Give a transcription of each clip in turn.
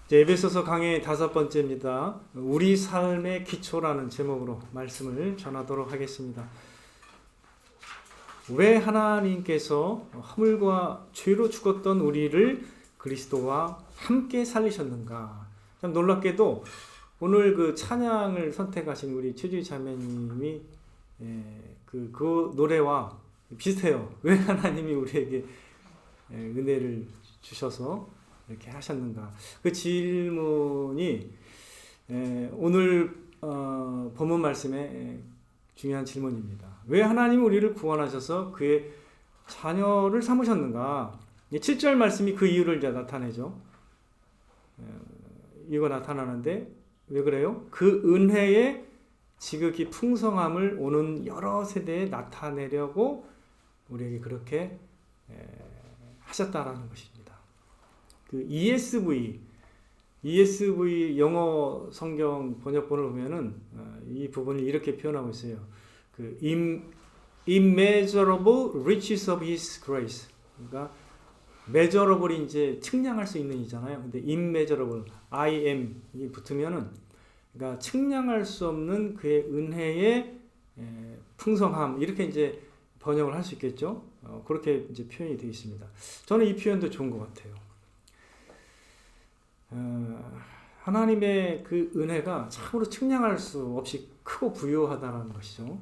이제 에베소서 강의 5번째입니다. 우리 삶의 기초라는 제목으로 말씀을 전하도록 하겠습니다. 왜 하나님께서 허물과 죄로 죽었던 우리를 그리스도와 함께 살리셨는가? 참 놀랍게도 오늘 그 찬양을 선택하신 우리 최주희 자매님이 그 노래와 비슷해요. 왜 하나님이 우리에게 은혜를 주셔서 이렇게 하셨는가? 그 질문이 오늘 본문 말씀의 중요한 질문입니다. 왜 하나님이 우리를 구원하셔서 그의 자녀를 삼으셨는가? 7절 말씀이 그 이유를 이제 나타내죠. 이거 나타나는데 왜 그래요? 그 은혜의 지극히 풍성함을 오는 여러 세대에 나타내려고 우리에게 그렇게 하셨다라는 것입니다. 그 ESV 영어 성경 번역본을 보면은 이 부분을 이렇게 표현하고 있어요. 그 immeasurable riches of His grace. 그러니까 measurable이 이제 측량할 수 있는 이잖아요. 근데 immeasurable, 이 붙으면은 그러니까 측량할 수 없는 그의 은혜의 풍성함 이렇게 이제 번역을 할 수 있겠죠. 그렇게 이제 표현이 되어 있습니다. 저는 이 표현도 좋은 것 같아요. 하나님의 그 은혜가 참으로 측량할 수 없이 크고 부유하다는 것이죠.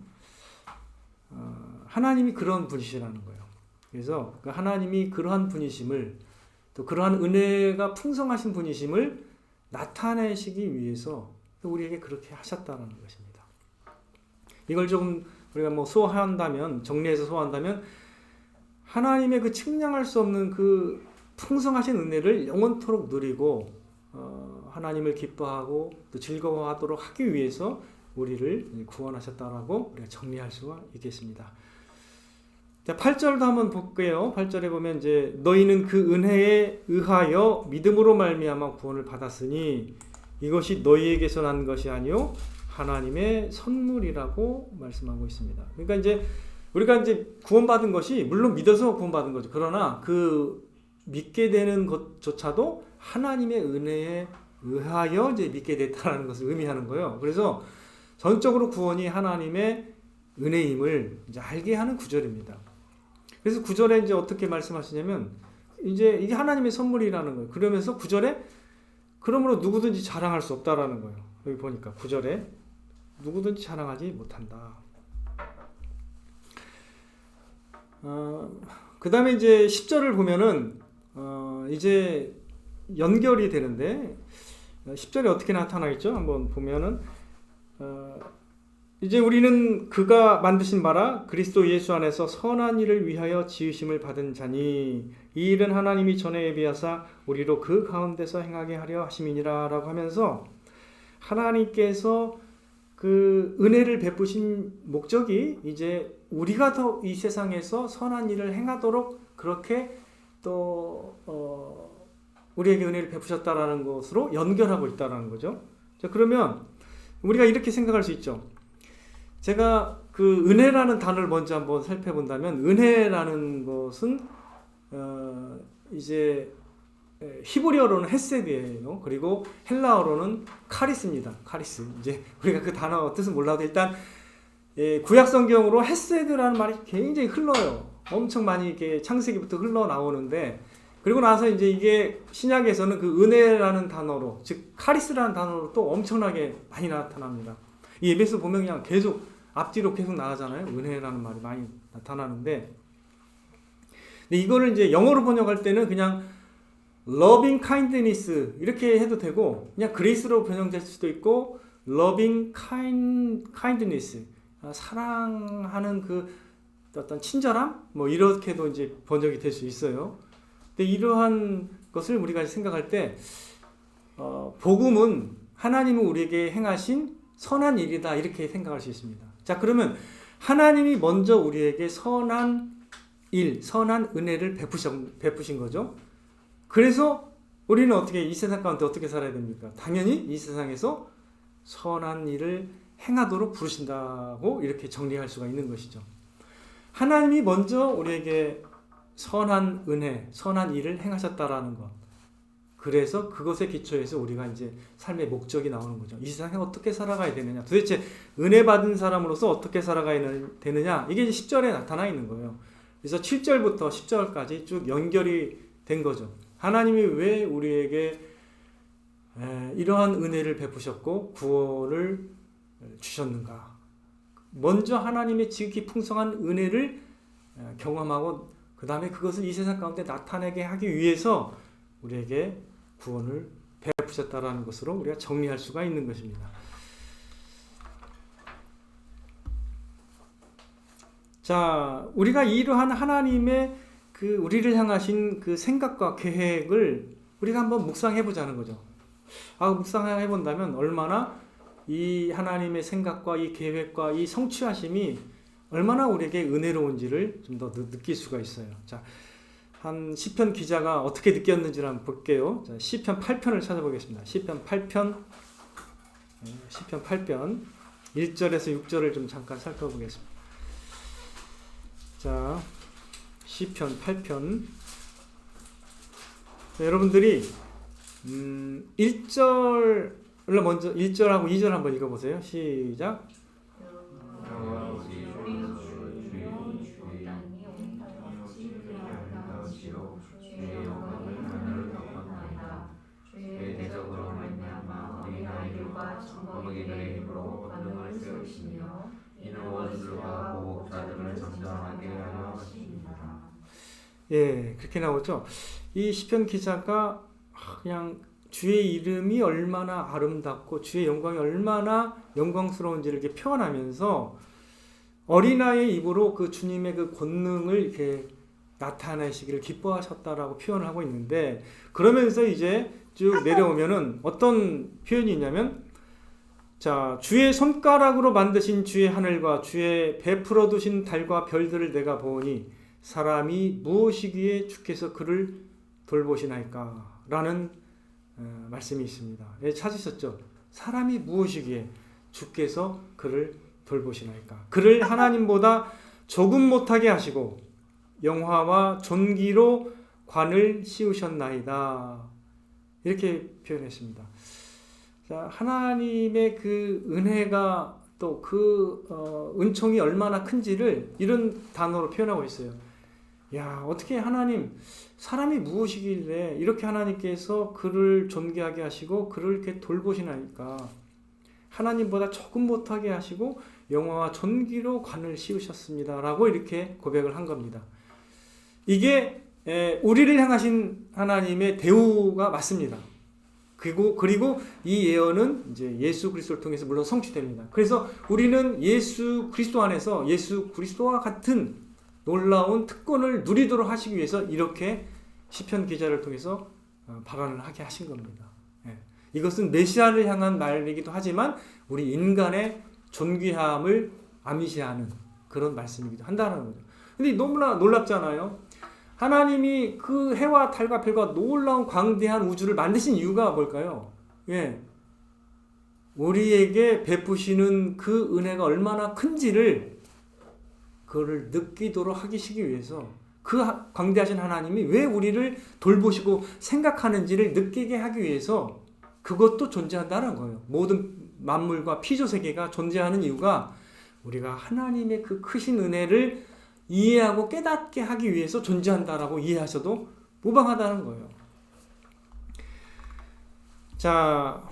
하나님이 그런 분이시라는 거예요. 그래서 그 하나님이 그러한 분이심을 또 그러한 은혜가 풍성하신 분이심을 나타내시기 위해서 우리에게 그렇게 하셨다는 것입니다. 이걸 조금 우리가 뭐 소화한다면, 정리해서 소화한다면 하나님의 그 측량할 수 없는 그 풍성하신 은혜를 영원토록 누리고 하나님을 기뻐하고 또 즐거워하도록 하기 위해서 우리를 구원하셨다라고 우리가 정리할 수가 있겠습니다. 자, 8절도 한번 볼게요. 8절에 보면 이제 너희는 그 은혜에 의하여 믿음으로 말미암아 구원을 받았으니 이것이 너희에게서 난 것이 아니요 하나님의 선물이라고 말씀하고 있습니다. 그러니까 이제 우리가 이제 구원받은 것이 물론 믿어서 구원받은 거죠. 그러나 그 믿게 되는 것조차도 하나님의 은혜에 의하여 이제 믿게 됐다는 것을 의미하는 거예요. 그래서 전적으로 구원이 하나님의 은혜임을 이제 알게 하는 구절입니다. 그래서 구절에 이제 어떻게 말씀하시냐면 이제 이게 하나님의 선물이라는 거예요. 그러면서 구절에 그러므로 누구든지 자랑할 수 없다라는 거예요. 여기 보니까 구절에 누구든지 자랑하지 못한다. 그 다음에 이제 10절을 보면은 이제 연결이 되는데 10절에 어떻게 나타나 있죠? 한번 보면은 이제 우리는 그가 만드신 바라 그리스도 예수 안에서 선한 일을 위하여 지으심을 받은 자니 이 일은 하나님이 전에 예비하사 우리로 그 가운데서 행하게 하려 하심이니라 라고 하면서 하나님께서 그 은혜를 베푸신 목적이 이제 우리가 더 이 세상에서 선한 일을 행하도록 그렇게 또 우리에게 은혜를 베푸셨다라는 것으로 연결하고 있다라는 거죠. 자, 그러면 우리가 이렇게 생각할 수 있죠. 제가 그 은혜라는 단어를 먼저 한번 살펴본다면 은혜라는 것은 이제 히브리어로는 헤세드예요. 그리고 헬라어로는 카리스입니다. 카리스. 이제 우리가 그 단어 뜻은 몰라도 일단 구약 성경으로 헤세드라는 말이 굉장히 흘러요. 엄청 많이 이렇게 창세기부터 흘러 나오는데 그리고 나서 이제 이게 신약에서는 그 은혜라는 단어로 즉 카리스라는 단어로 또 엄청나게 많이 나타납니다. 이 에베소 보면 그냥 계속 앞뒤로 계속 나가잖아요. 은혜라는 말이 많이 나타나는데 근데 이거를 이제 영어로 번역할 때는 그냥 loving kindness 이렇게 해도 되고 그냥 grace로 번역될 수도 있고 loving kindness 사랑하는 그 어떤 친절함 뭐 이렇게도 이제 번역이 될 수 있어요. 근데 이러한 것을 우리가 생각할 때 복음은 하나님은 우리에게 행하신 선한 일이다 이렇게 생각할 수 있습니다. 자, 그러면 하나님이 먼저 우리에게 선한 일, 선한 은혜를 베푸신 거죠. 그래서 우리는 어떻게 이 세상 가운데 어떻게 살아야 됩니까? 당연히 이 세상에서 선한 일을 행하도록 부르신다고 이렇게 정리할 수가 있는 것이죠. 하나님이 먼저 우리에게 선한 은혜, 선한 일을 행하셨다라는 것. 그래서 그것에 기초해서 우리가 이제 삶의 목적이 나오는 거죠. 이 세상에 어떻게 살아가야 되느냐. 도대체 은혜 받은 사람으로서 어떻게 살아가야 되느냐. 이게 10절에 나타나 있는 거예요. 그래서 7절부터 10절까지 쭉 연결이 된 거죠. 하나님이 왜 우리에게 이러한 은혜를 베푸셨고 구원을 주셨는가. 먼저 하나님의 지극히 풍성한 은혜를 경험하고 그 다음에 그것을 이 세상 가운데 나타내게 하기 위해서 우리에게 구원을 베푸셨다라는 것으로 우리가 정리할 수가 있는 것입니다. 자, 우리가 이러한 하나님의 그 우리를 향하신 그 생각과 계획을 우리가 한번 묵상해 보자는 거죠. 묵상해 본다면 얼마나 이 하나님의 생각과 이 계획과 이 성취하심이 얼마나 우리에게 은혜로운지를 좀 더 느낄 수가 있어요. 자, 한 시편 기자가 어떻게 느꼈는지를 한번 볼게요. 자, 시편 8편을 찾아보겠습니다. 시편 8편 1절에서 6절을 좀 잠깐 살펴보겠습니다. 자, 시편 8편. 자, 여러분들이 1절을 먼저 1절하고 2절 한번 읽어보세요. 시작. 예, 그렇게 나오죠. 이 시편 기자가 그냥 주의 이름이 얼마나 아름답고 주의 영광이 얼마나 영광스러운지를 이렇게 표현하면서 어린아이의 입으로 그 주님의 그 권능을 이렇게 나타내시기를 기뻐하셨다라고 표현을 하고 있는데, 그러면서 이제 쭉 내려오면은 어떤 표현이 있냐면, 자, 주의 손가락으로 만드신 주의 하늘과 주의 베풀어 두신 달과 별들을 내가 보니 사람이 무엇이기에 주께서 그를 돌보시나이까? 라는 말씀이 있습니다. 예, 찾으셨죠? 사람이 무엇이기에 주께서 그를 돌보시나이까? 그를 하나님보다 조금 못하게 하시고 영화와 존귀로 관을 씌우셨나이다. 이렇게 표현했습니다. 자, 하나님의 그 은혜가 또 그 은총이 얼마나 큰지를 이런 단어로 표현하고 있어요. 야, 어떻게 하나님, 사람이 무엇이길래 이렇게 하나님께서 그를 존귀하게 하시고 그를 이렇게 돌보시나이까? 하나님보다 조금 못하게 하시고 영화와 존귀로 관을 씌우셨습니다. 라고 이렇게 고백을 한 겁니다. 이게 우리를 향하신 하나님의 대우가 맞습니다. 그리고 이 예언은 이제 예수 그리스도를 통해서 물론 성취됩니다. 그래서 우리는 예수 그리스도 안에서 예수 그리스도와 같은 놀라운 특권을 누리도록 하시기 위해서 이렇게 시편 기자를 통해서 발언을 하게 하신 겁니다. 이것은 메시아를 향한 말이기도 하지만 우리 인간의 존귀함을 암시하는 그런 말씀이기도 한다는 거죠. 근데 너무나 놀랍잖아요. 하나님이 그 해와 달과 별과 놀라운 광대한 우주를 만드신 이유가 뭘까요? 예, 우리에게 베푸시는 그 은혜가 얼마나 큰지를 그거를 느끼도록 하시기 위해서, 그 광대하신 하나님이 왜 우리를 돌보시고 생각하는지를 느끼게 하기 위해서 그것도 존재한다는 거예요. 모든 만물과 피조세계가 존재하는 이유가 우리가 하나님의 그 크신 은혜를 이해하고 깨닫게 하기 위해서 존재한다라고 이해하셔도 무방하다는 거예요. 자,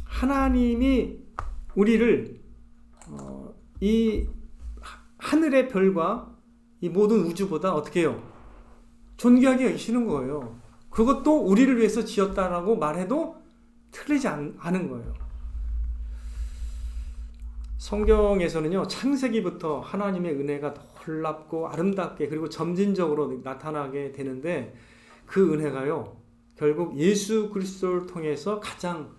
하나님이 우리를 이 하늘의 별과 이 모든 우주보다 어떻게 해요? 존귀하게 여기시는 거예요. 그것도 우리를 위해서 지었다라고 말해도 틀리지 않은 거예요. 성경에서는요, 창세기부터 하나님의 은혜가 놀랍고 아름답게 그리고 점진적으로 나타나게 되는데, 그 은혜가요 결국 예수 그리스도를 통해서 가장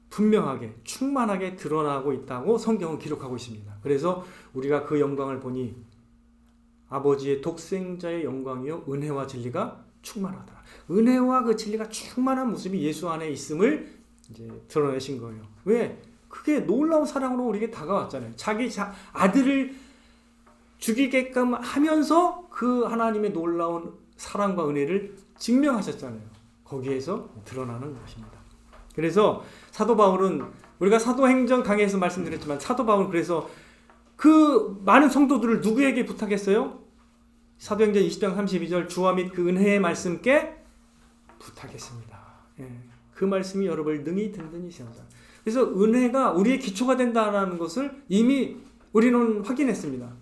분명하게 충만하게 드러나고 있다고 성경은 기록하고 있습니다. 그래서 우리가 그 영광을 보니 아버지의 독생자의 영광이요 은혜와 진리가 충만하다. 은혜와 그 진리가 충만한 모습이 예수 안에 있음을 이제 드러내신 거예요. 왜? 그게 놀라운 사랑으로 우리에게 다가왔잖아요. 자기 아들을 죽이게끔 하면서 그 하나님의 놀라운 사랑과 은혜를 증명하셨잖아요. 거기에서 드러나는 것입니다. 그래서 사도 바울은 우리가 사도행전 강의에서 말씀드렸지만 사도 바울은 그래서 그 많은 성도들을 누구에게 부탁했어요? 사도행전 20장 32절 주와 및 그 은혜의 말씀께 부탁했습니다. 예, 그 말씀이 여러분을 능히 든든히 세우자. 그래서 은혜가 우리의 기초가 된다는 것을 이미 우리는 확인했습니다.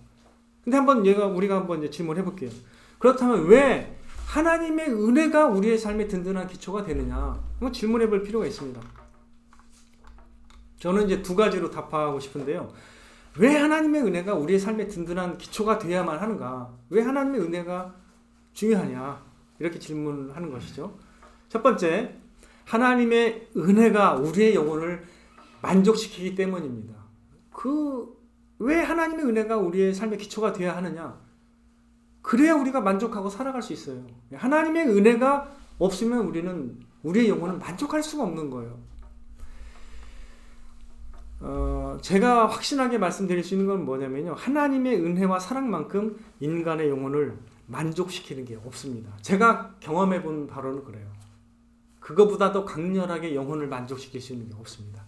근데 우리가 한번 이제 질문해 볼게요. 그렇다면 왜 하나님의 은혜가 우리의 삶의 든든한 기초가 되느냐? 한번 질문해 볼 필요가 있습니다. 저는 이제 두 가지로 답하고 싶은데요. 왜 하나님의 은혜가 우리의 삶의 든든한 기초가 되어야만 하는가? 왜 하나님의 은혜가 중요하냐? 이렇게 질문하는 것이죠. 첫 번째, 하나님의 은혜가 우리의 영혼을 만족시키기 때문입니다. 왜 하나님의 은혜가 우리의 삶의 기초가 되어야 하느냐? 그래야 우리가 만족하고 살아갈 수 있어요. 하나님의 은혜가 없으면 우리의 영혼은 만족할 수가 없는 거예요. 제가 확신하게 말씀드릴 수 있는 건 뭐냐면요. 하나님의 은혜와 사랑만큼 인간의 영혼을 만족시키는 게 없습니다. 제가 경험해 본 바로는 그래요. 그거보다 더 강렬하게 영혼을 만족시킬 수 있는 게 없습니다.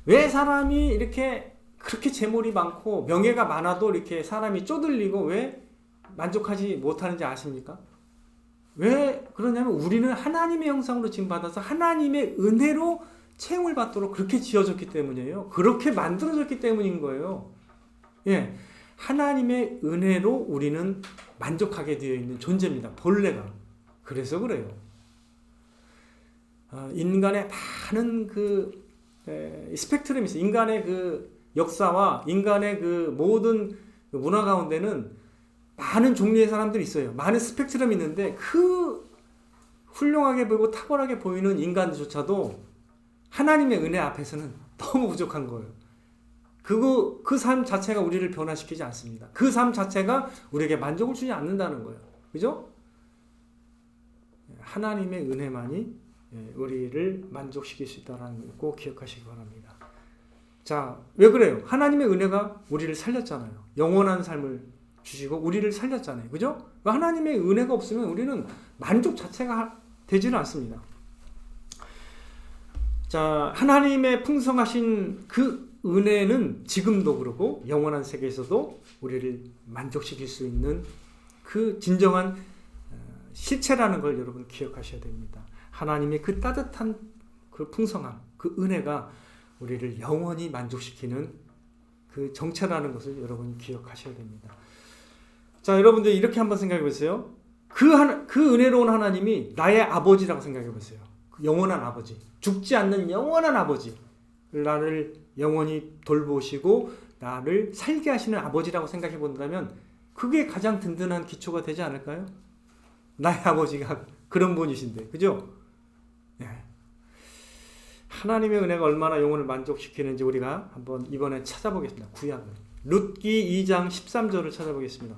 왜 사람이 이렇게 그렇게 재물이 많고 명예가 많아도 이렇게 사람이 쪼들리고 왜 만족하지 못하는지 아십니까? 왜 그러냐면 우리는 하나님의 형상으로 지음받아서 하나님의 은혜로 채용을 받도록 그렇게 지어졌기 때문이에요. 그렇게 만들어졌기 때문인 거예요. 예, 하나님의 은혜로 우리는 만족하게 되어 있는 존재입니다. 본래가. 그래서 그래요. 인간의 많은 스펙트럼이 있어요. 인간의 그 역사와 인간의 그 모든 문화 가운데는 많은 종류의 사람들이 있어요. 많은 스펙트럼이 있는데 그 훌륭하게 보이고 탁월하게 보이는 인간조차도 하나님의 은혜 앞에서는 너무 부족한 거예요. 그 삶 자체가 우리를 변화시키지 않습니다. 그 삶 자체가 우리에게 만족을 주지 않는다는 거예요. 그죠? 하나님의 은혜만이 우리를 만족시킬 수 있다는 걸 꼭 기억하시기 바랍니다. 자, 왜 그래요? 하나님의 은혜가 우리를 살렸잖아요. 영원한 삶을 주시고 우리를 살렸잖아요. 그죠? 하나님의 은혜가 없으면 우리는 만족 자체가 되지는 않습니다. 자, 하나님의 풍성하신 그 은혜는 지금도 그렇고 영원한 세계에서도 우리를 만족시킬 수 있는 그 진정한 실체라는 걸 여러분 기억하셔야 됩니다. 하나님의 그 따뜻한 그 풍성함, 그 은혜가 우리를 영원히 만족시키는 그 정체라는 것을 여러분이 기억하셔야 됩니다. 자, 여러분들 이렇게 한번 생각해 보세요. 그 은혜로운 하나님이 나의 아버지라고 생각해 보세요. 영원한 아버지, 죽지 않는 영원한 아버지, 나를 영원히 돌보시고 나를 살게 하시는 아버지라고 생각해 본다면 그게 가장 든든한 기초가 되지 않을까요? 나의 아버지가 그런 분이신데, 그죠? 네. 하나님의 은혜가 얼마나 영혼을 만족시키는지 우리가 한번 이번에 찾아보겠습니다. 구약을. 룻기 2장 13절을 찾아보겠습니다.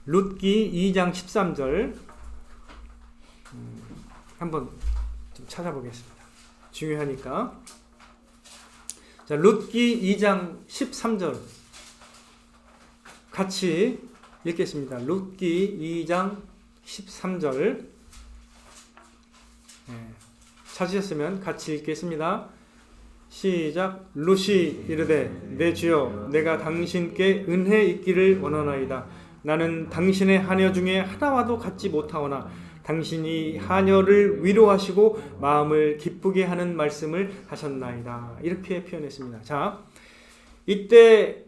룻기 2장 13절 한번 좀 찾아보겠습니다. 중요하니까. 자, 룻기 2장 13절 같이 읽겠습니다. 룻기 2장 13절 찾으셨으면 같이 읽겠습니다. 시작. 룻이 이르되 내 주여 내가 당신께 은혜 있기를 원하나이다. 나는 당신의 하녀 중에 하나와도 같지 못하오나 당신이 하녀를 위로하시고 마음을 기쁘게 하는 말씀을 하셨나이다. 이렇게 표현했습니다. 자, 이때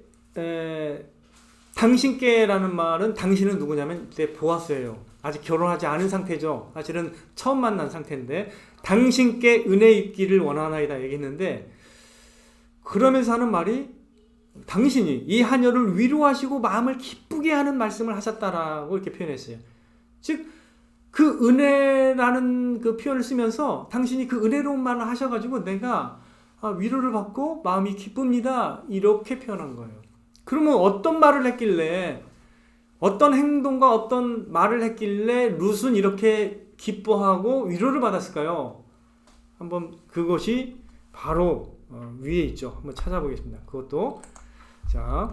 당신께라는 말은 당신은 누구냐면 이때 보아스예요. 아직 결혼하지 않은 상태죠. 사실은 처음 만난 상태인데 당신께 은혜 있기를 원하나이다 얘기했는데 그러면서 하는 말이 당신이 이 하녀를 위로하시고 마음을 기쁘게 하는 말씀을 하셨다라고 이렇게 표현했어요. 즉 그 은혜라는 그 표현을 쓰면서 당신이 그 은혜로운 말을 하셔가지고 내가 위로를 받고 마음이 기쁩니다. 이렇게 표현한 거예요. 그러면 어떤 말을 했길래 어떤 행동과 어떤 말을 했길래 룻은 이렇게 기뻐하고 위로를 받았을까요? 한번 그것이 바로 위에 있죠. 한번 찾아보겠습니다. 그것도 자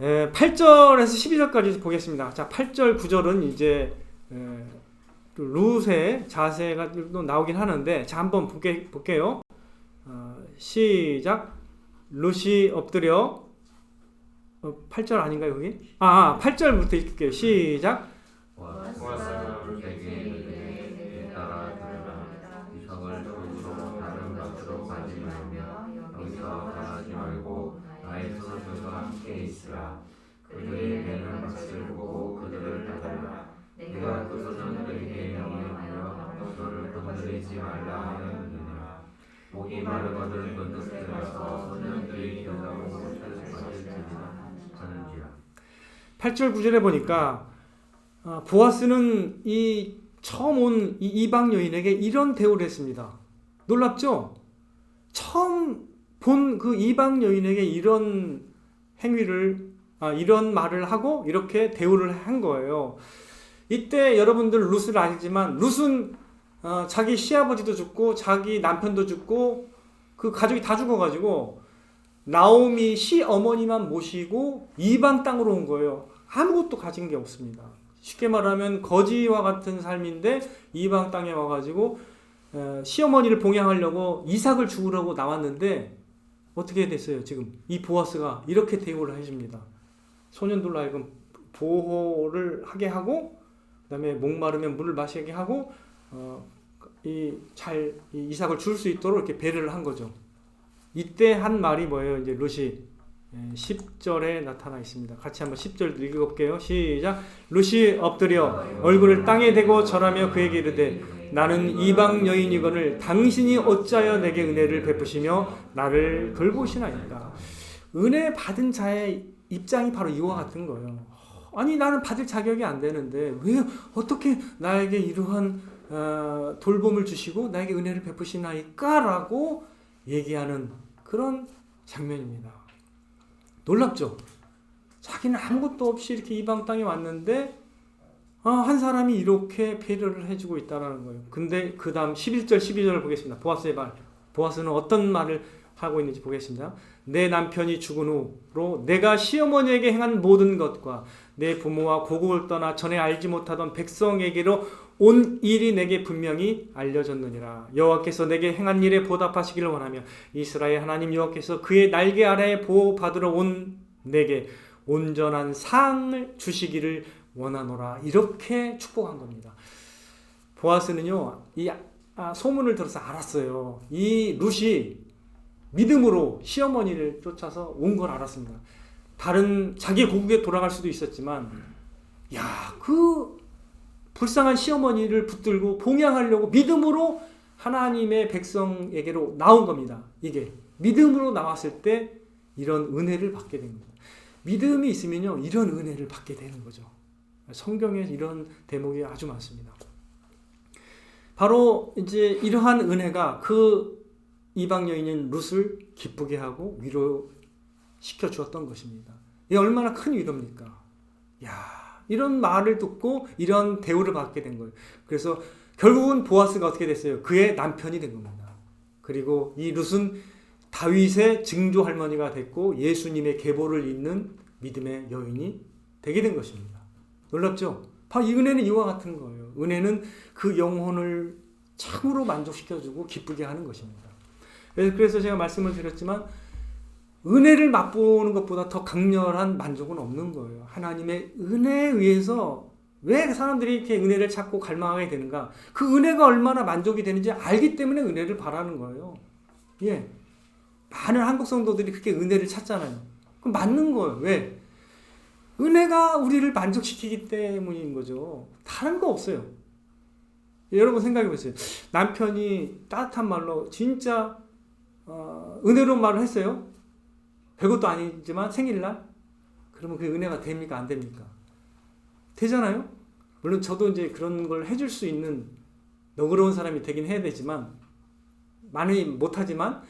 8절에서 12절까지 보겠습니다. 자, 8절 9절은 이제 룻의 자세가 또 나오긴 하는데, 자, 한번 볼게요. 시작. 룻이 엎드려, 8절 아닌가요, 거기? 8절부터 읽을게요. 시작. 보아스가 룻에게 따라 들으라. 이삭을 돌으로 다른 밭으로 가지 말며 여기서 떠나지 말고 나의 소년들과 함께 있으라. 그들의 배는 밭을 보고 그들을 따르라. 내가 그 소년들에게 명령하여 너를 건드리지 말라 하였느니라. 목이 마르거든 건너들어서 소년들이 겨우 못을 빠질지니라 하는지라. 8절 9절에 보니까 보아스는 이 처음 온 이 이방 여인에게 이런 대우를 했습니다. 놀랍죠? 처음 본 그 이방 여인에게 이런 행위를 이런 말을 하고 이렇게 대우를 한 거예요. 이때 여러분들 룻을 알지만 룻은 자기 시아버지도 죽고 자기 남편도 죽고 그 가족이 다 죽어가지고 나오미 시어머니만 모시고 이방 땅으로 온 거예요. 아무것도 가진 게 없습니다. 쉽게 말하면 거지와 같은 삶인데 이방 땅에 와가지고 시어머니를 봉양하려고 이삭을 죽으려고 나왔는데 어떻게 됐어요? 지금 이 보아스가 이렇게 대우를 해줍니다. 소년들로 하여금 보호를 하게 하고 그 다음에 목마르면 물을 마시게 하고 이삭을 줄 수 있도록 이렇게 배려를 한 거죠. 이때 한 말이 뭐예요? 이제 룻이 10절에 나타나 있습니다. 같이 한번 10절 읽어볼게요. 시작. 룻이 엎드려 얼굴을 땅에 대고 절하며 그에게 이르되 나는 이방 여인이거늘 당신이 어찌하여 내게 은혜를 베푸시며 나를 돌보시나이까. 은혜 받은 자의 입장이 바로 이와 같은 거예요. 아니 나는 받을 자격이 안 되는데 왜 어떻게 나에게 이러한 돌봄을 주시고 나에게 은혜를 베푸시나이까 라고 얘기하는 그런 장면입니다. 놀랍죠? 자기는 아무것도 없이 이렇게 이방 땅에 왔는데 한 사람이 이렇게 배려를 해주고 있다는 거예요. 근데 그 다음 11절 12절을 보겠습니다. 보아스의 말. 보아스는 어떤 말을 하고 있는지 보겠습니다. 내 남편이 죽은 후로 내가 시어머니에게 행한 모든 것과 내 부모와 고국을 떠나 전에 알지 못하던 백성에게로 온 일이 내게 분명히 알려졌느니라. 여호와께서 내게 행한 일에 보답하시기를 원하며 이스라엘 하나님 여호와께서 그의 날개 아래에 보호받으러 온 내게 온전한 상을 주시기를 원하노라. 이렇게 축복한 겁니다. 보아스는요, 이 소문을 들어서 알았어요. 이 룻이 믿음으로 시어머니를 쫓아서 온 걸 알았습니다. 다른 자기 고국에 돌아갈 수도 있었지만, 그 불쌍한 시어머니를 붙들고 봉양하려고 믿음으로 하나님의 백성에게로 나온 겁니다. 이게 믿음으로 나왔을 때 이런 은혜를 받게 됩니다. 믿음이 있으면요, 이런 은혜를 받게 되는 거죠. 성경에 이런 대목이 아주 많습니다. 바로 이제 이러한 은혜가 그 이방 여인인 룻을 기쁘게 하고 위로시켜 주었던 것입니다. 이게 얼마나 큰 위로입니까? 이런 말을 듣고 이런 대우를 받게 된 거예요. 그래서 결국은 보아스가 어떻게 됐어요? 그의 남편이 된 겁니다. 그리고 이 룻은 다윗의 증조 할머니가 됐고 예수님의 계보를 잇는 믿음의 여인이 되게 된 것입니다. 놀랍죠? 바로 이 은혜는 이와 같은 거예요. 은혜는 그 영혼을 참으로 만족시켜주고 기쁘게 하는 것입니다. 그래서 제가 말씀을 드렸지만 은혜를 맛보는 것보다 더 강렬한 만족은 없는 거예요. 하나님의 은혜에 의해서 왜 사람들이 이렇게 은혜를 찾고 갈망하게 되는가? 그 은혜가 얼마나 만족이 되는지 알기 때문에 은혜를 바라는 거예요. 많은 한국 성도들이 그렇게 은혜를 찾잖아요. 그럼 맞는 거예요. 왜? 은혜가 우리를 만족시키기 때문인 거죠. 다른 거 없어요. 여러분 생각해 보세요. 남편이 따뜻한 말로 진짜 은혜로운 말을 했어요. 별것도 아니지만 생일날? 그러면 그게 은혜가 됩니까? 안 됩니까? 되잖아요? 물론 저도 이제 그런 걸 해줄 수 있는 너그러운 사람이 되긴 해야 되지만 많이 못하지만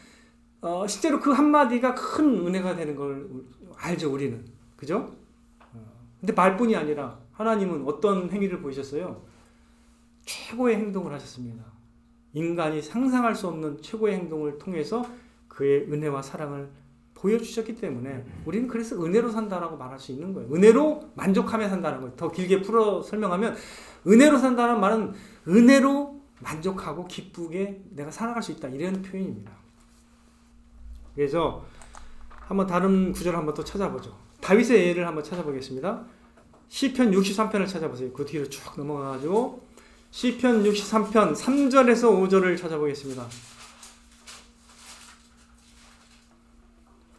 실제로 그 한마디가 큰 은혜가 되는 걸 알죠, 우리는. 그죠? 근데 말뿐이 아니라 하나님은 어떤 행위를 보이셨어요? 최고의 행동을 하셨습니다. 인간이 상상할 수 없는 최고의 행동을 통해서 그의 은혜와 사랑을 보여주셨기 때문에 우리는 그래서 은혜로 산다라고 말할 수 있는 거예요. 은혜로 만족하며 산다는 거예요. 더 길게 풀어 설명하면 은혜로 산다는 말은 은혜로 만족하고 기쁘게 내가 살아갈 수 있다 이런 표현입니다. 그래서 한번 다른 구절 한번 또 찾아보죠. 다윗의 예를 한번 찾아보겠습니다. 시편 63편을 찾아보세요. 그 뒤로 쭉 넘어가가지고 시편 63편 3절에서 5절을 찾아보겠습니다.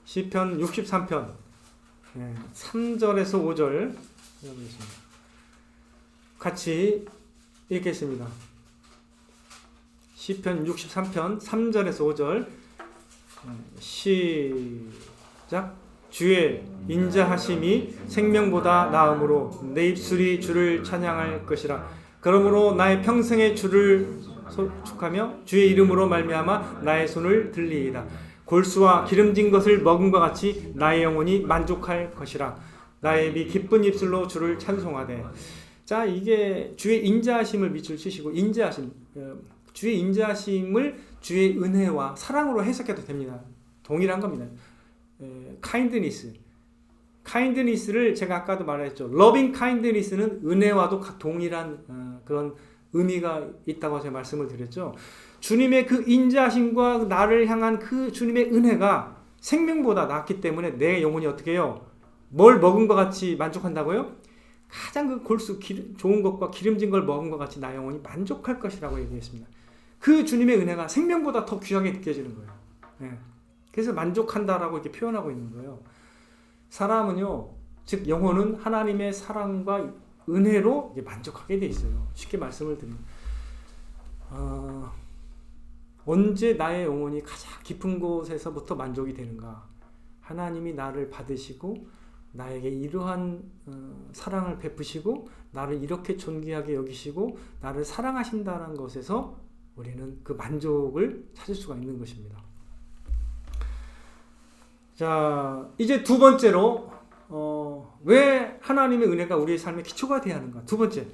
시편 63편 3절에서 5절 찾아보겠습니다. 같이 읽겠습니다. 시편 63편 3절에서 5절 시작. 주의 인자하심이 생명보다 나음으로 내 입술이 주를 찬양할 것이라. 그러므로 나의 평생에 주를 축하며 주의 이름으로 말미암아 나의 손을 들리이다. 골수와 기름진 것을 먹음과 같이 나의 영혼이 만족할 것이라. 나의 입이 기쁜 입술로 주를 찬송하되. 자, 이게 주의 인자하심을 밑줄 치시고 인자하심, 주의 인자하심을 주의 은혜와 사랑으로 해석해도 됩니다. 동일한 겁니다. 카인드니스를 제가 아까도 말했죠. 러빙 카인드니스는 은혜와도 동일한 그런 의미가 있다고 제가 말씀을 드렸죠. 주님의 그 인자하심과 나를 향한 그 주님의 은혜가 생명보다 낫기 때문에 내 영혼이 어떻게 해요? 뭘 먹은 것 같이 만족한다고요? 가장 그 골수 좋은 것과 기름진 걸 먹은 것 같이 나 영혼이 만족할 것이라고 얘기했습니다. 그 주님의 은혜가 생명보다 더 귀하게 느껴지는 거예요. 네. 그래서 만족한다라고 이렇게 표현하고 있는 거예요. 사람은요, 즉 영혼은 하나님의 사랑과 은혜로 만족하게 돼 있어요. 쉽게 말씀을 드리면 언제 나의 영혼이 가장 깊은 곳에서부터 만족이 되는가? 하나님이 나를 받으시고 나에게 이러한 사랑을 베푸시고 나를 이렇게 존귀하게 여기시고 나를 사랑하신다는 것에서 우리는 그 만족을 찾을 수가 있는 것입니다. 자, 이제 두 번째로 왜 하나님의 은혜가 우리의 삶의 기초가 되어야 하는가? 두 번째,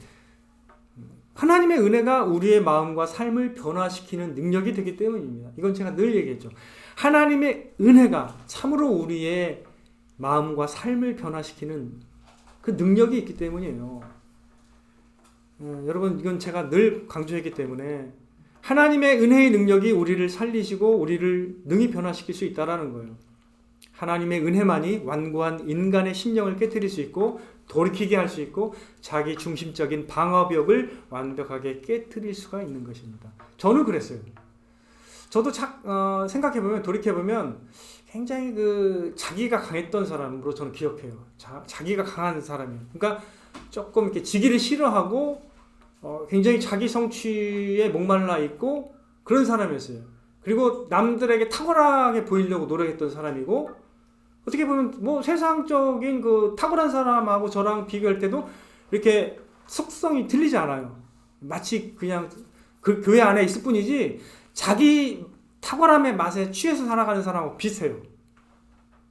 하나님의 은혜가 우리의 마음과 삶을 변화시키는 능력이 되기 때문입니다. 이건 제가 늘 얘기했죠. 하나님의 은혜가 참으로 우리의 마음과 삶을 변화시키는 그 능력이 있기 때문이에요. 여러분, 이건 제가 늘 강조했기 때문에 하나님의 은혜의 능력이 우리를 살리시고 우리를 능히 변화시킬 수 있다는 거예요. 하나님의 은혜만이 완고한 인간의 심령을 깨트릴 수 있고 돌이키게 할 수 있고 자기 중심적인 방어벽을 완벽하게 깨트릴 수가 있는 것입니다. 저는 그랬어요. 저도 생각해보면 돌이켜보면 굉장히 그 자기가 강했던 사람으로 저는 기억해요. 자기가 강한 사람이에요. 그러니까 조금 이렇게 지기를 싫어하고 굉장히 자기 성취에 목말라 있고 그런 사람이었어요. 그리고 남들에게 탁월하게 보이려고 노력했던 사람이고 어떻게 보면 뭐 세상적인 그 탁월한 사람하고 저랑 비교할 때도 이렇게 속성이 틀리지 않아요. 마치 그냥 그 교회 안에 있을 뿐이지 자기 탁월함의 맛에 취해서 살아가는 사람하고 비슷해요.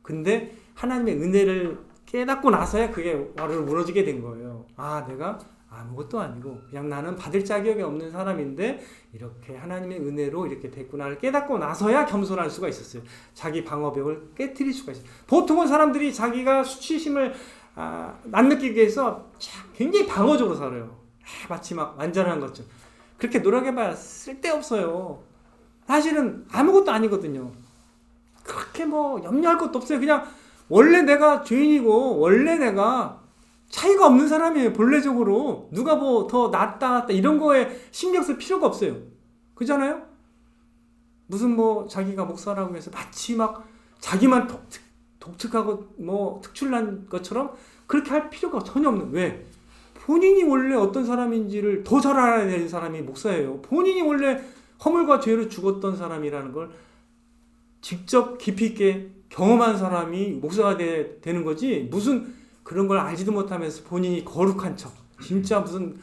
근데 하나님의 은혜를 깨닫고 나서야 그게 와르르 무너지게 된 거예요. 아, 내가 아무것도 아니고 그냥 나는 받을 자격이 없는 사람인데 이렇게 하나님의 은혜로 이렇게 됐구나를 깨닫고 나서야 겸손할 수가 있었어요. 자기 방어벽을 깨트릴 수가 있어요. 보통은 사람들이 자기가 수치심을 안 느끼기 위해서 굉장히 방어적으로 살아요. 마치 막 완전한 것처럼. 그렇게 노력해봐야 쓸데없어요. 사실은 아무것도 아니거든요. 그렇게 뭐 염려할 것도 없어요. 그냥 원래 내가 죄인이고 원래 내가 차이가 없는 사람이에요. 본래적으로 누가 뭐 더 낫다 이런 거에 신경 쓸 필요가 없어요. 그잖아요? 무슨 뭐 자기가 목사라고 해서 마치 막 자기만 독특하고 뭐 특출난 것처럼 그렇게 할 필요가 전혀 없는. 왜? 본인이 원래 어떤 사람인지를 더 잘 알아야 되는 사람이 목사예요. 본인이 원래 허물과 죄로 죽었던 사람이라는 걸 직접 깊이 있게 경험한 사람이 목사가 되는 거지, 무슨 그런 걸 알지도 못하면서 본인이 거룩한 척, 진짜 무슨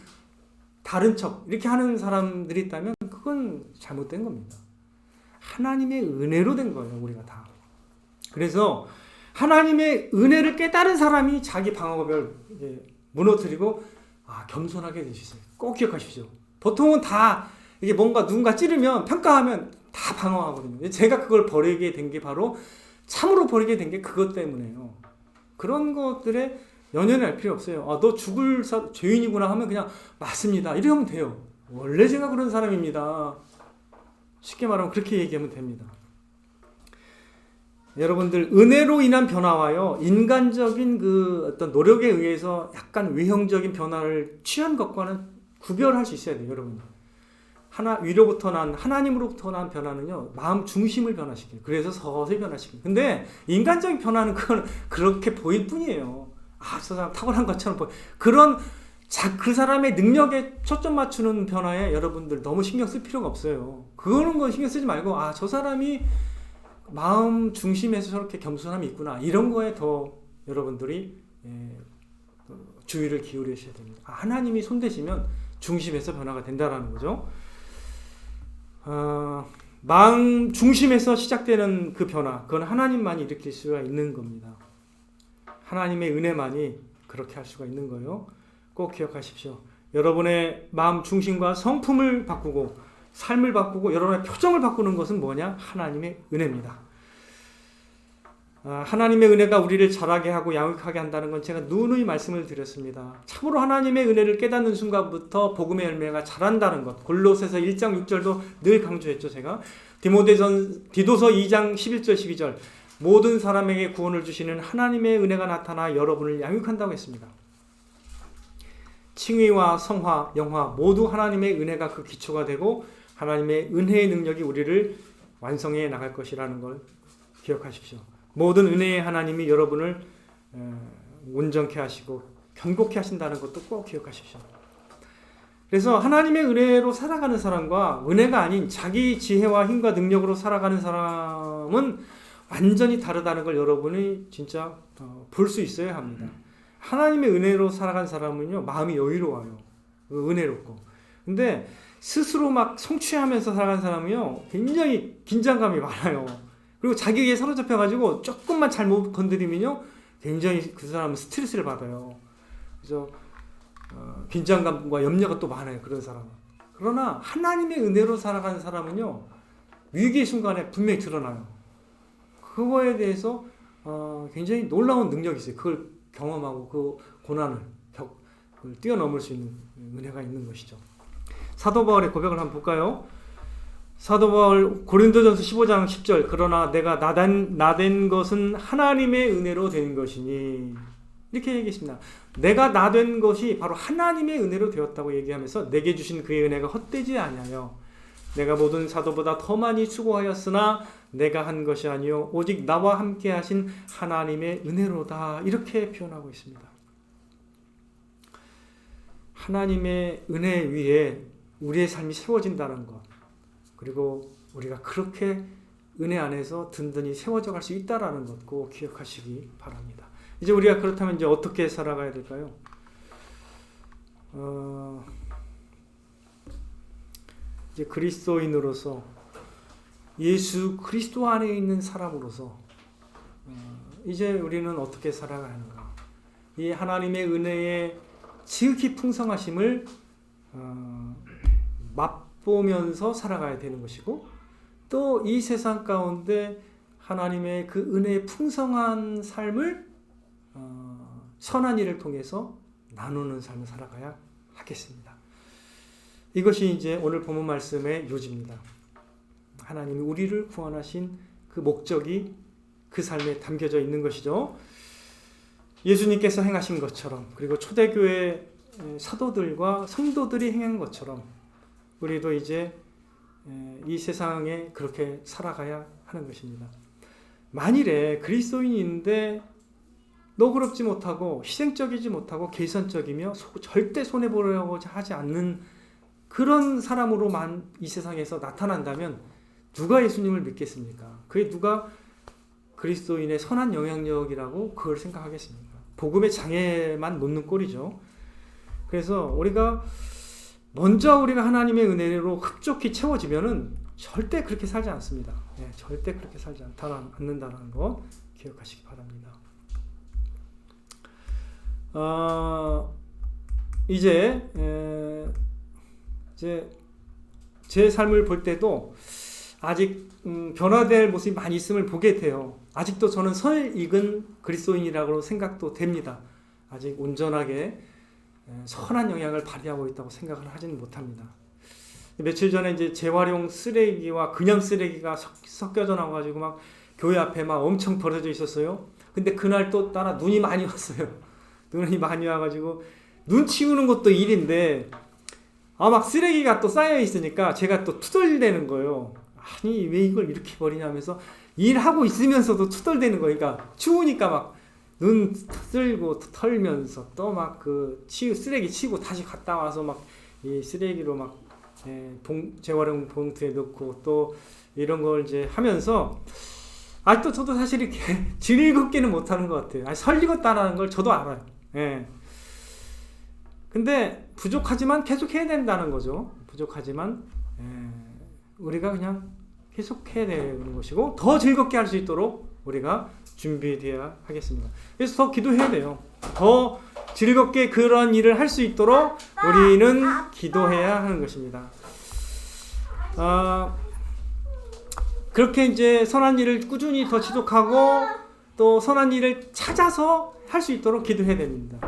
다른 척 이렇게 하는 사람들이 있다면 그건 잘못된 겁니다. 하나님의 은혜로 된 거예요, 우리가 다. 그래서 하나님의 은혜를 깨달은 사람이 자기 방어벽을 무너뜨리고 겸손하게 되시어요. 꼭 기억하십시오. 보통은 다 이게 뭔가 누군가 찌르면 평가하면 다 방어하거든요. 제가 그걸 버리게 된 게 바로 참으로 버리게 된 게 그것 때문에요. 그런 것들에 연연할 필요 없어요. 너 죽을 죄인이구나 하면 그냥 맞습니다. 이러면 돼요. 원래 제가 그런 사람입니다. 쉽게 말하면 그렇게 얘기하면 됩니다. 여러분들, 은혜로 인한 변화와요, 인간적인 그 어떤 노력에 의해서 약간 외형적인 변화를 취한 것과는 구별할 수 있어야 돼요, 여러분. 위로부터 난, 하나님으로부터 난 변화는요, 마음 중심을 변화시켜요. 그래서 서서히 변화시켜요. 근데 인간적인 변화는 그건 그렇게 보일 뿐이에요. 저 사람 탁월한 것처럼 보여. 그 사람의 능력에 초점 맞추는 변화에 여러분들 너무 신경 쓸 필요가 없어요. 그거는 거 신경 쓰지 말고, 저 사람이 마음 중심에서 저렇게 겸손함이 있구나. 이런 거에 더 여러분들이 주의를 기울이셔야 됩니다. 하나님이 손대시면 중심에서 변화가 된다라는 거죠. 마음 중심에서 시작되는 그 변화, 그건 하나님만이 일으킬 수가 있는 겁니다. 하나님의 은혜만이 그렇게 할 수가 있는 거예요. 꼭 기억하십시오. 여러분의 마음 중심과 성품을 바꾸고 삶을 바꾸고 여러분의 표정을 바꾸는 것은 뭐냐? 하나님의 은혜입니다. 하나님의 은혜가 우리를 자라게 하고 양육하게 한다는 건 제가 누누이 말씀을 드렸습니다. 참으로 하나님의 은혜를 깨닫는 순간부터 복음의 열매가 자란다는 것. 골로새서 1장 6절도 늘 강조했죠, 제가. 디도서 2장 11절 12절. 모든 사람에게 구원을 주시는 하나님의 은혜가 나타나 여러분을 양육한다고 했습니다. 칭의와 성화, 영화 모두 하나님의 은혜가 그 기초가 되고 하나님의 은혜의 능력이 우리를 완성해 나갈 것이라는 걸 기억하십시오. 모든 은혜의 하나님이 여러분을 온전케 하시고 견고케 하신다는 것도 꼭 기억하십시오. 그래서 하나님의 은혜로 살아가는 사람과 은혜가 아닌 자기 지혜와 힘과 능력으로 살아가는 사람은 완전히 다르다는 걸 여러분이 진짜 볼 수 있어야 합니다. 하나님의 은혜로 살아간 사람은요, 마음이 여유로워요. 은혜롭고. 근데 스스로 막 성취하면서 살아간 사람은요, 굉장히 긴장감이 많아요. 그리고 자기에게 사로잡혀가지고 조금만 잘못 건드리면요, 굉장히 그 사람은 스트레스를 받아요. 그래서 긴장감과 염려가 또 많아요, 그런 사람은. 그러나 하나님의 은혜로 살아가는 사람은요, 위기의 순간에 분명히 드러나요. 그거에 대해서 굉장히 놀라운 능력이 있어요. 그걸 경험하고 그 고난을 뛰어넘을 수 있는 은혜가 있는 것이죠. 사도 바울의 고백을 한번 볼까요? 사도 바울 고린도전서 15장 10절. 그러나 내가 나된 것은 하나님의 은혜로 된 것이니, 이렇게 얘기했습니다. 내가 나된 것이 바로 하나님의 은혜로 되었다고 얘기하면서 내게 주신 그의 은혜가 헛되지 아니하여 내가 모든 사도보다 더 많이 수고하였으나 내가 한 것이 아니요 오직 나와 함께 하신 하나님의 은혜로다, 이렇게 표현하고 있습니다. 하나님의 은혜 위에 우리의 삶이 세워진다는 것, 그리고 우리가 그렇게 은혜 안에서 든든히 세워져 갈 수 있다는 것 꼭 기억하시기 바랍니다. 이제 우리가 그렇다면 이제 어떻게 살아가야 될까요? 이제 그리스도인으로서, 예수 그리스도 안에 있는 사람으로서 이제 우리는 어떻게 살아가야 하는가? 이 하나님의 은혜의 지극히 풍성하심을 맛보면서 살아가야 되는 것이고, 또 이 세상 가운데 하나님의 그 은혜의 풍성한 삶을 선한 일을 통해서 나누는 삶을 살아가야 하겠습니다. 이것이 이제 오늘 본문 말씀의 요지입니다. 하나님이 우리를 구원하신 그 목적이 그 삶에 담겨져 있는 것이죠. 예수님께서 행하신 것처럼, 그리고 초대교회 사도들과 성도들이 행한 것처럼 우리도 이제 이 세상에 그렇게 살아가야 하는 것입니다. 만일에 그리스도인인데 너그럽지 못하고 희생적이지 못하고 계산적이며 절대 손해보려고 하지 않는 그런 사람으로만 이 세상에서 나타난다면 누가 예수님을 믿겠습니까? 그게 누가 그리스도인의 선한 영향력이라고 그걸 생각하겠습니까? 복음의 장애만 놓는 꼴이죠. 그래서 우리가 하나님의 은혜로 흡족히 채워지면은 절대 그렇게 살지 않습니다. 절대 그렇게 살지 않는다는 거 기억하시기 바랍니다. 이제 제 삶을 볼 때도 아직 변화될 모습이 많이 있음을 보게 돼요. 아직도 저는 선익은 그리스도인이라고 생각도 됩니다. 아직 온전하게 선한 영향을 발휘하고 있다고 생각을 하지는 못합니다. 며칠 전에 이제 재활용 쓰레기와 그냥 쓰레기가 섞여져 나와가지고 막 교회 앞에 막 엄청 버려져 있었어요. 근데 그날 또 따라 눈이 많이 왔어요. 눈이 많이 와가지고 눈 치우는 것도 일인데 막 쓰레기가 또 쌓여 있으니까 제가 또 투덜대는 거예요. 아니 왜 이걸 이렇게 버리냐면서 일하고 있으면서도 투덜대는 거예요. 그러니까 추우니까 막 눈 쓸고 털면서 또 막 그 쓰레기 치고 다시 갔다 와서 막 이 쓰레기로 막 재활용 봉투에 넣고 또 이런 걸 이제 하면서 또 저도 사실 이렇게 즐겁게는 못하는 것 같아요. 설리겠다라는 걸 저도 알아요. 근데 부족하지만 계속 해야 된다는 거죠. 부족하지만 우리가 그냥 계속 해야 되는 것이고 더 즐겁게 할 수 있도록 우리가 준비되어야 하겠습니다. 그래서 더 기도해야 돼요. 더 즐겁게 그런 일을 할 수 있도록 우리는 기도해야 하는 것입니다. 그렇게 이제 선한 일을 꾸준히 더 지속하고 또 선한 일을 찾아서 할 수 있도록 기도해야 됩니다.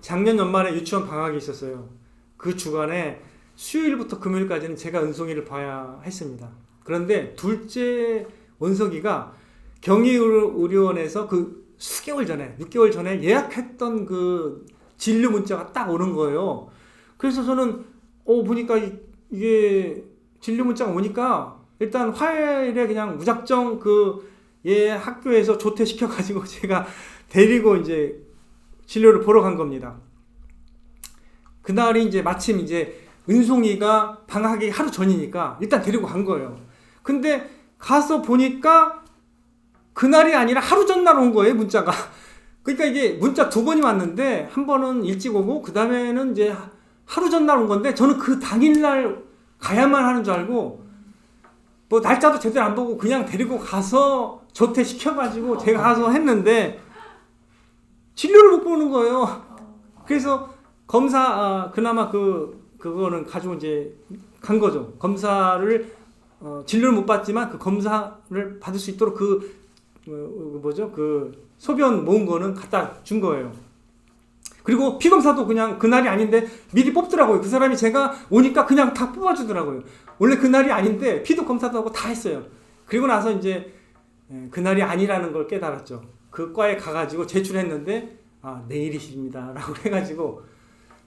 작년 연말에 유치원 방학이 있었어요. 그 주간에 수요일부터 금요일까지는 제가 은송이를 봐야 했습니다. 그런데 둘째 원석이가 경희의료원에서 그 수개월 전에 6개월 전에 예약했던 그 진료 문자가 딱 오는 거예요. 그래서 저는 보니까 이게 진료 문자가 오니까 일단 화요일에 그냥 무작정 얘 학교에서 조퇴시켜가지고 제가 데리고 이제 진료를 보러 간 겁니다. 그날이 이제 마침 이제 은송이가 방학이 하루 전이니까 일단 데리고 간 거예요. 근데 가서 보니까 그날이 아니라 하루 전날 온 거예요, 문자가. 그러니까 이게 문자 2번이 왔는데 한 번은 일찍 오고 그 다음에는 이제 하루 전날 온 건데 저는 그 당일날 가야만 하는 줄 알고 뭐 날짜도 제대로 안 보고 그냥 데리고 가서 조퇴시켜가지고 제가 가서 했는데 진료를 못 보는 거예요. 그래서 검사 그나마 그거는 가지고 이제 간 거죠. 검사를 진료를 못 받지만 그 검사를 받을 수 있도록 그 소변 모은 거는 갖다 준 거예요. 그리고 피검사도 그냥 그날이 아닌데 미리 뽑더라고요. 그 사람이 제가 오니까 그냥 다 뽑아주더라고요. 원래 그날이 아닌데 피도 검사도 하고 다 했어요. 그리고 나서 이제 그날이 아니라는 걸 깨달았죠. 그 과에 가가지고 제출했는데 내일이십니다 라고 해가지고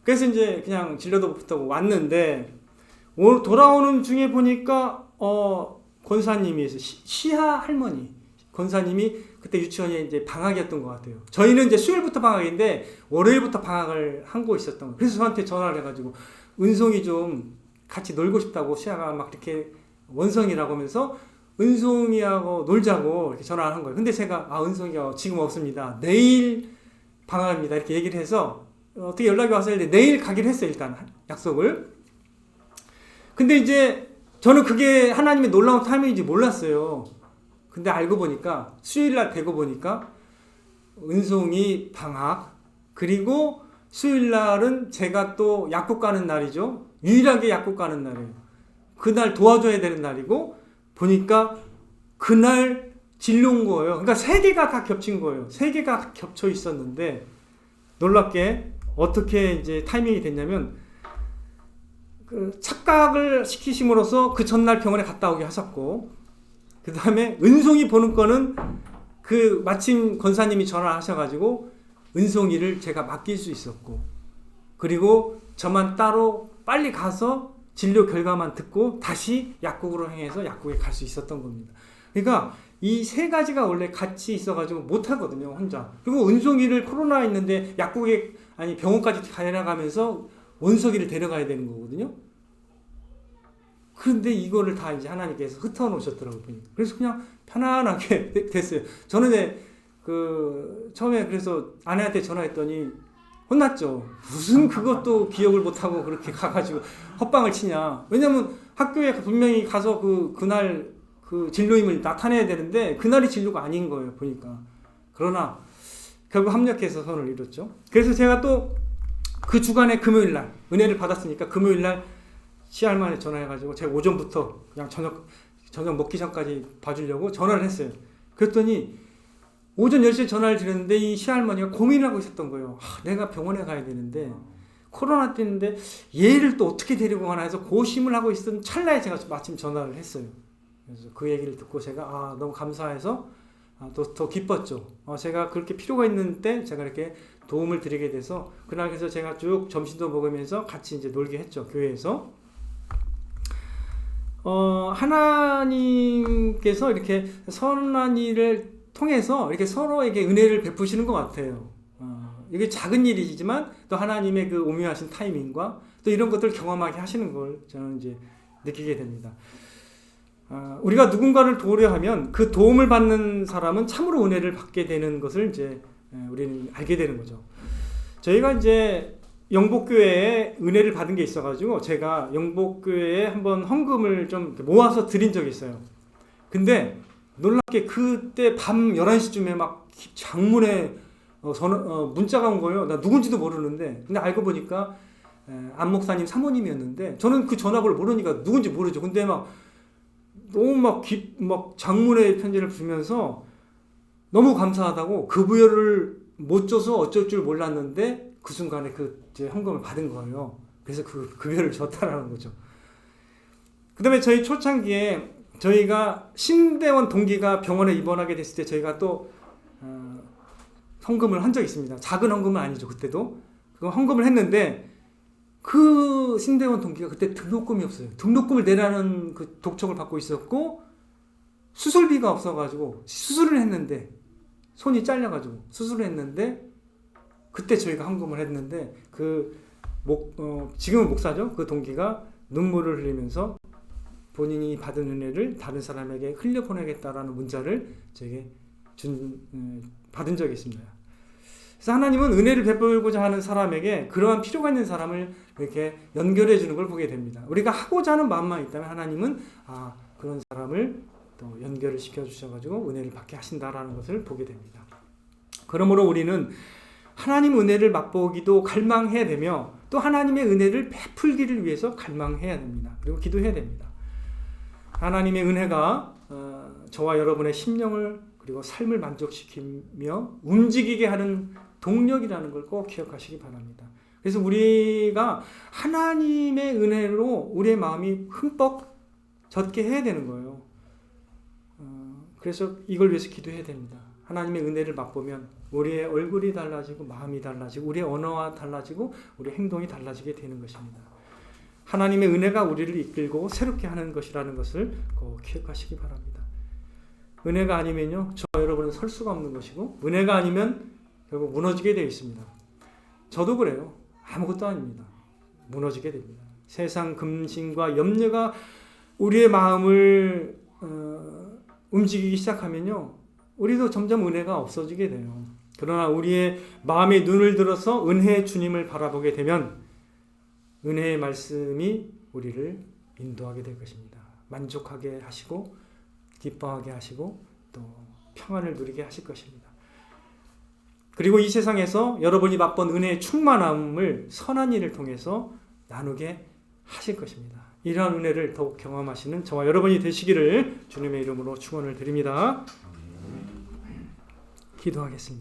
그래서 이제 그냥 진료도 못 받고 왔는데 오늘 돌아오는 중에 보니까 권사님이 시하 할머니 권사님이 그때 유치원에 이제 방학이었던 것 같아요. 저희는 이제 수요일부터 방학인데 월요일부터 방학을 하고 있었던 거예요. 그래서 저한테 전화를 해가지고 은송이 좀 같이 놀고 싶다고 시아가 막 이렇게 원성이라고 하면서 은송이하고 놀자고 이렇게 전화를 한 거예요. 근데 제가 은송이가 지금 없습니다. 내일 방학입니다. 이렇게 얘기를 해서 어떻게 연락이 와서 내일 가기로 했어요. 일단 약속을. 근데 이제 저는 그게 하나님의 놀라운 타이밍인지 몰랐어요. 근데 알고 보니까 수요일날 되고 보니까 은송이 방학 그리고 수요일날은 제가 또 약국 가는 날이죠. 유일하게 약국 가는 날이에요. 그날 도와줘야 되는 날이고 보니까 그날 진료 온 거예요. 그러니까 3개가 다 겹친 거예요. 3개가 겹쳐 있었는데 놀랍게 어떻게 이제 타이밍이 됐냐면 그 착각을 시키심으로써 그 전날 병원에 갔다 오게 하셨고 그 다음에 은송이 보는 거는 그 마침 권사님이 전화하셔가지고 은송이를 제가 맡길 수 있었고 그리고 저만 따로 빨리 가서 진료 결과만 듣고 다시 약국으로 향해서 약국에 갈 수 있었던 겁니다. 그러니까 이 3가지가 원래 같이 있어가지고 못하거든요, 혼자. 그리고 은송이를 코로나 있는데 약국에 병원까지 데려가면서 원석이를 데려가야 되는 거거든요. 그런데 이거를 다 이제 하나님께서 흩어 놓으셨더라고요. 그래서 그냥 편안하게 됐어요. 저는 처음에 그래서 아내한테 전화했더니 혼났죠. 무슨 그것도 기억을 못하고 그렇게 가가지고 헛방을 치냐. 왜냐면 학교에 분명히 가서 그날 그 진료임을 나타내야 되는데 그날이 진료가 아닌 거예요. 보니까. 그러나 결국 합력해서 선을 이뤘죠. 그래서 제가 또 그 주간에 금요일날 은혜를 받았으니까 금요일날 시할머니 전화해가지고 제가 오전부터 그냥 저녁 먹기 전까지 봐주려고 전화를 했어요. 그랬더니 오전 10시에 전화를 드렸는데 이 시할머니가 고민을 하고 있었던 거예요. 내가 병원에 가야 되는데 코로나 때인데 얘를 또 어떻게 데리고 가나 해서 고심을 하고 있었던 찰나에 제가 마침 전화를 했어요. 그래서 그 얘기를 듣고 제가 너무 감사해서 더 기뻤죠. 제가 그렇게 필요가 있는 때 제가 이렇게 도움을 드리게 돼서 그날 그래서 제가 쭉 점심도 먹으면서 같이 이제 놀게 했죠. 교회에서. 하나님께서 이렇게 선한 일을 통해서 이렇게 서로에게 은혜를 베푸시는 것 같아요. 이게 작은 일이지만 또 하나님의 그 오묘하신 타이밍과 또 이런 것들을 경험하게 하시는 걸 저는 이제 느끼게 됩니다. 우리가 누군가를 도우려 하면 그 도움을 받는 사람은 참으로 은혜를 받게 되는 것을 이제 우리는 알게 되는 거죠. 저희가 이제 영복교회에 은혜를 받은 게 있어가지고 제가 영복교회에 한번 헌금을 좀 모아서 드린 적이 있어요. 근데 놀랍게 그때 밤 11시쯤에 막 장문에 문자가 온 거예요. 나 누군지도 모르는데 근데 알고 보니까 안 목사님 사모님이었는데 저는 그 전화번호를 모르니까 누군지 모르죠. 근데 막 너무 막 장문의 편지를 주면서 너무 감사하다고 급여를 못 줘서 어쩔 줄 몰랐는데 그 순간에 그 이제 헌금을 받은 거예요. 그래서 그 급여를 줬다라는 거죠. 그 다음에 저희 초창기에 저희가 신대원 동기가 병원에 입원하게 됐을 때 저희가 또 헌금을 한 적이 있습니다. 작은 헌금은 아니죠. 그때도 그 헌금을 했는데 그 신대원 동기가 그때 등록금이 없어요. 등록금을 내라는 그 독촉을 받고 있었고 수술비가 없어가지고 수술을 했는데 손이 잘려가지고 수술을 했는데 그때 저희가 헌금을 했는데 지금은 목사죠. 그 동기가 눈물을 흘리면서 본인이 받은 은혜를 다른 사람에게 흘려보내겠다라는 문자를 저에게 받은 적이 있습니다. 그래서 하나님은 은혜를 베풀고자 하는 사람에게 그러한 필요가 있는 사람을 이렇게 연결해 주는 걸 보게 됩니다. 우리가 하고자 하는 마음만 있다면 하나님은 그런 사람을 또 연결을 시켜 주셔가지고 은혜를 받게 하신다라는 것을 보게 됩니다. 그러므로 우리는 하나님 은혜를 맛보기도 갈망해야 되며 또 하나님의 은혜를 베풀기를 위해서 갈망해야 됩니다. 그리고 기도해야 됩니다. 하나님의 은혜가 저와 여러분의 심령을 그리고 삶을 만족시키며 움직이게 하는 동력이라는 걸 꼭 기억하시기 바랍니다. 그래서 우리가 하나님의 은혜로 우리의 마음이 흠뻑 젖게 해야 되는 거예요. 그래서 이걸 위해서 기도해야 됩니다. 하나님의 은혜를 맛보면 우리의 얼굴이 달라지고 마음이 달라지고 우리의 언어가 달라지고 우리의 행동이 달라지게 되는 것입니다. 하나님의 은혜가 우리를 이끌고 새롭게 하는 것이라는 것을 꼭 기억하시기 바랍니다. 은혜가 아니면요, 저 여러분은 설 수가 없는 것이고 은혜가 아니면 결국 무너지게 되어 있습니다. 저도 그래요. 아무것도 아닙니다. 무너지게 됩니다. 세상 금신과 염려가 우리의 마음을 움직이기 시작하면요, 우리도 점점 은혜가 없어지게 돼요. 그러나 우리의 마음의 눈을 들어서 은혜의 주님을 바라보게 되면 은혜의 말씀이 우리를 인도하게 될 것입니다. 만족하게 하시고 기뻐하게 하시고 또 평안을 누리게 하실 것입니다. 그리고 이 세상에서 여러분이 맛본 은혜의 충만함을 선한 일을 통해서 나누게 하실 것입니다. 이러한 은혜를 더욱 경험하시는 저와 여러분이 되시기를 주님의 이름으로 축원을 드립니다. 기도하겠습니다.